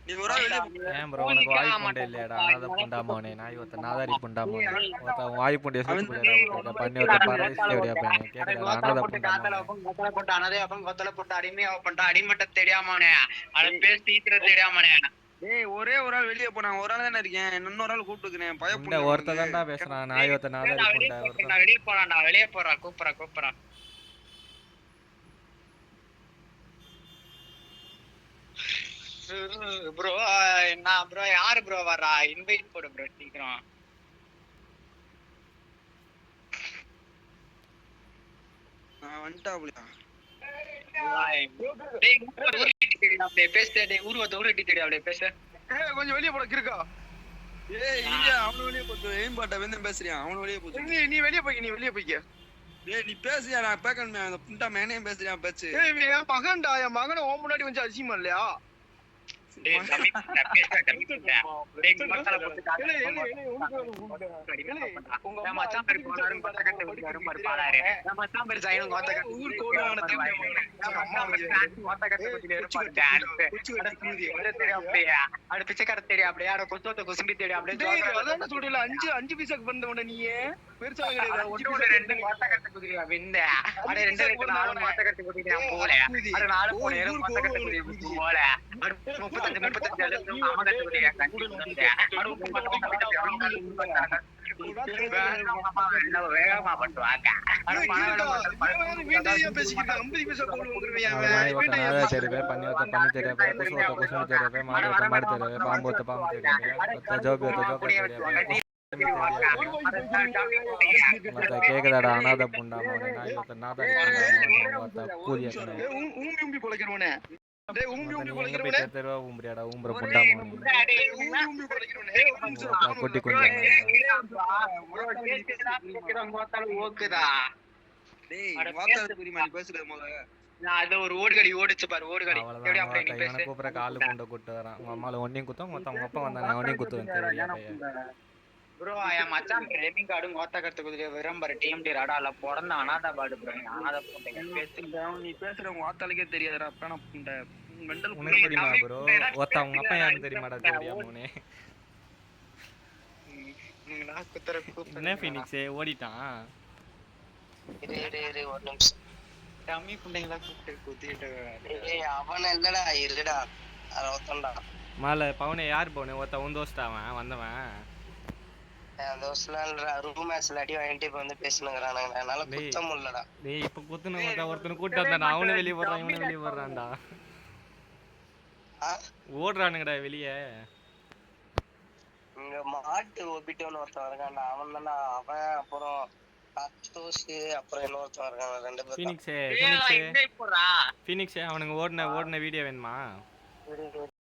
நீ ஒரு ஆள் வெளியே ஏன் ப்ரோ உனக்கு வாய் புண்டை இல்லையாடா? அனாதை புண்டாமோனே நாய் ஒருத்த நாதாரி புண்டாமோனே ஒருத்த வாய் புண்டைய சூத்து புள்ளையடா விட்டுருக்க பண்ணி ஒருத்த பரதேசிலே விடியா பையனே கேக்குதாடா? அனாதை புண்டாமோனே அடிமட்ட தெரியாமனே அட பேர் தீத்துற தெரியாமனே. டேய் ஒரே ஒரு ஆள் வெளியே போனா ஒரு ஆள் தானே இருக்கேன் இன்னொரு ஆள் கூப்பிட்டுக்கிறேன் புண்டை பயப்பட ஒருத்த தான்டா பேசுறான் நாய் ஒருத்த நாதாரி புண்டை ஒருத்த வெளியே போறான்டா வெளியே போறா கூப்பிடுறா ப்ரோ. என்ன ப்ரோ யாரு ப்ரோ வர்றா? இன்வைட் போடு ப்ரோ சீக்கிரம். நான் வந்துட்டா அப்படியா கொஞ்சம் வெளியே போட இருக்கா? ஏய் இங்க அவன வெளியே போட்டு எய்ம் பாட்ட வந்து பேசுறியான் அவன வெளியே போட்டு நீ வெளியே போய்க்க நீ வெளியே போய்க்க. ஏய் நீ பேசியா நான் பேக்கணுமே அந்த புண்டா மேனேயும் பேசுறியான் பேச்சு. ஏய் என் மகன்டா என் மகனை ஓ முன்னாடி வந்து அசிங்கமா இல்லையா? அஞ்சு பைசாக்கு வந்தவன நீ பெருசா நாய் ஒருத்த நாதா தெரியுவே பண்ணி ஒருத்த பண்ணி தெரியாவே குசு ஒருத்த குசுமி தெரியாவே மாடு ஒருத்த மாடு தெரியாவே பாம்பு ஒருத்த பாம்பு தெரியாவே ஒருத்த ஜோபி ஒருத்த ஜோக்கர் தெரியாவே மத்த கேக்குதாடா அனாதை புண்டாமோனே நாய் ஒருத்த நாதாரி புண்டாமோனே ஒருத்த கூதிய எங்க போய் தெருவா ஊம்புறியாடா ஊம்புற புண்டாமோனே கொட்டி கொஞ்சம் ஒரு ஓடுகடி ஓடிச்சு பாரு ஓடுகடி இவனை கூப்பிட காலு புண்டை கூட்டு வரான் உங்க அம்மால ஒன்னையும் குத்தம் மொத்தம் உங்க அப்பா வந்தானே அவனையும் குத்துவேன் தெரியா பையன் ப்ரோ என் மச்சான் ரேமிங் கார்டு கோத்தா கத்து குதிரை விரும்புற டிஎம்டி ராடால பிறந்த அனாதா பாடு ப்ரோ அனாதா புண்டை நீ பேசுற உங்க ஆத்தாளுக்கே தெரியாதுடா அப்ப புண்டை மெண்டல் உனக்கு தெரியுமா ப்ரோ ஒருத்த உங்க அப்பா யாருன்னு தெரியுமாடா தெரியாமோனே என்ன ஃபீனிக்ஸ் ஓடிட்டான் ஒரு நிமிஷம் டம்மி புண்டைங்களா கூப்பிட்டு குத்திட்டு அவன் இல்லடா இருடா ஒருத்தன்டா மாலை பவுனே யார் பவுனே ஒருத்த உன் தோஸ்டா அவன் வந்தவன் ரூம் மேட்ச்ல அடி வாங்கிட்டு இப்ப வந்து பேசுனுங்கறானுங்க அதனால குத்தம் இல்லடா டேய் இப்ப குத்துன ஒருத்தன கூட்டி வந்தானே அவனே வெளிய போறான் இவனே வெளிய போறான்டா ஓடுறானுங்கடா வெளியே இங்க மாட்டு ஒபிட்டோன்னு ஒருத்தன் இருக்கான்டா அவன் தான்டா அவன் அப்புறம் காத்தோஸ் அப்புறம் இன்னொருத்தன் இருக்கான் ரெண்டு பேரும் ஃபீனிக்ஸ் அவனுங்க ஓடுன வீடியோ வேணுமா